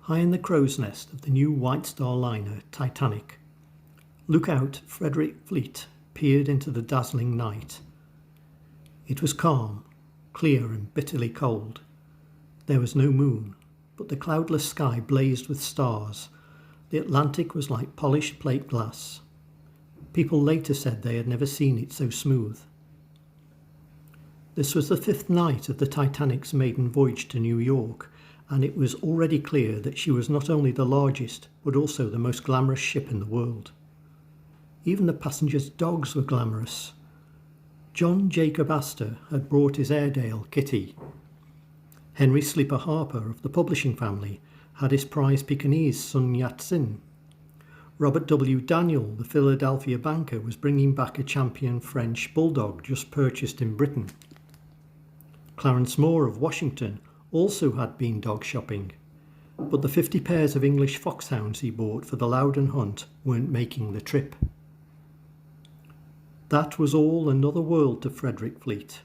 high in the crow's nest of the new White Star liner Titanic. Lookout Frederick Fleet peered into the dazzling night. It was calm, clear and bitterly cold. There was no moon, but the cloudless sky blazed with stars. The Atlantic was like polished plate glass. People later said they had never seen it so smooth. This was the 5th night of the Titanic's maiden voyage to New York, and it was already clear that she was not only the largest, but also the most glamorous ship in the world. Even the passengers' dogs were glamorous. John Jacob Astor had brought his Airedale, Kitty. Henry Sleeper Harper of the publishing family had his prize Pekingese, Sun Yat-sen. Robert W. Daniel, the Philadelphia banker, was bringing back a champion French bulldog just purchased in Britain. Clarence Moore of Washington also had been dog shopping, but the 50 pairs of English foxhounds he bought for the Loudon hunt weren't making the trip. That was all another world to Frederick Fleet.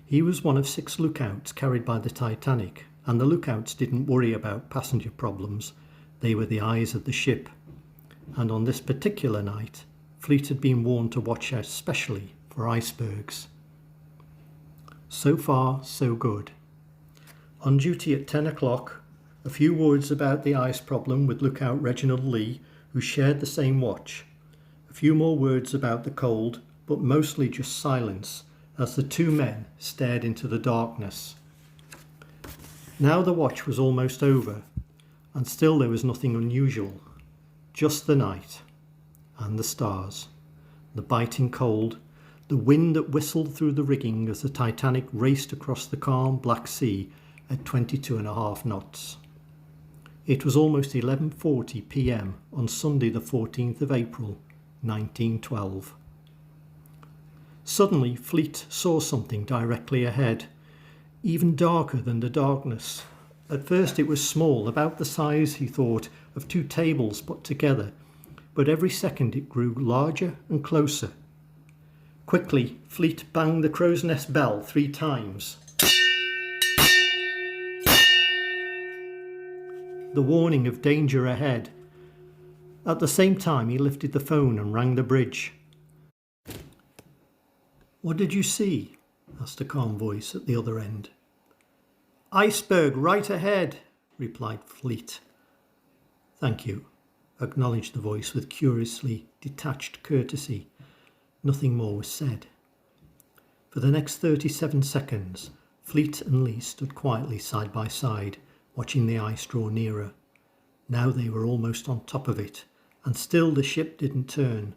He was one of 6 lookouts carried by the Titanic, and the lookouts didn't worry about passenger problems. They were the eyes of the ship. And on this particular night, Fleet had been warned to watch out specially for icebergs. So far, so good. On duty at 10 o'clock, a few words about the ice problem with Lookout Reginald Lee, who shared the same watch. A few more words about the cold, but mostly just silence, as the 2 men stared into the darkness. Now the watch was almost over, and still there was nothing unusual. Just the night, and the stars, the biting cold, the wind that whistled through the rigging as the Titanic raced across the calm Black Sea at 22.5 knots. It was almost 11:40 p.m. on Sunday the 14th of April, 1912. Suddenly Fleet saw something directly ahead, even darker than the darkness. At first it was small, about the size, he thought, of 2 tables put together, but every second it grew larger and closer. Quickly, Fleet banged the crow's nest bell 3 times. The warning of danger ahead. At the same time, he lifted the phone and rang the bridge. "What did you see?" asked a calm voice at the other end. "Iceberg right ahead," replied Fleet. "Thank you," acknowledged the voice with curiously detached courtesy. Nothing more was said. For the next 37 seconds, Fleet and Lee stood quietly side by side, watching the ice draw nearer. Now they were almost on top of it, and still the ship didn't turn.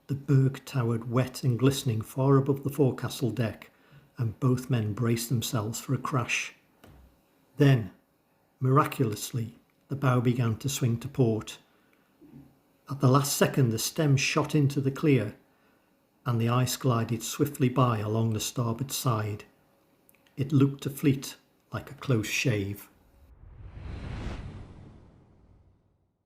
The berg towered wet and glistening far above the forecastle deck, and both men braced themselves for a crash. Then, miraculously, the bow began to swing to port. At the last second, the stem shot into the clear, and the ice glided swiftly by along the starboard side. It looked to Fleet like a close shave.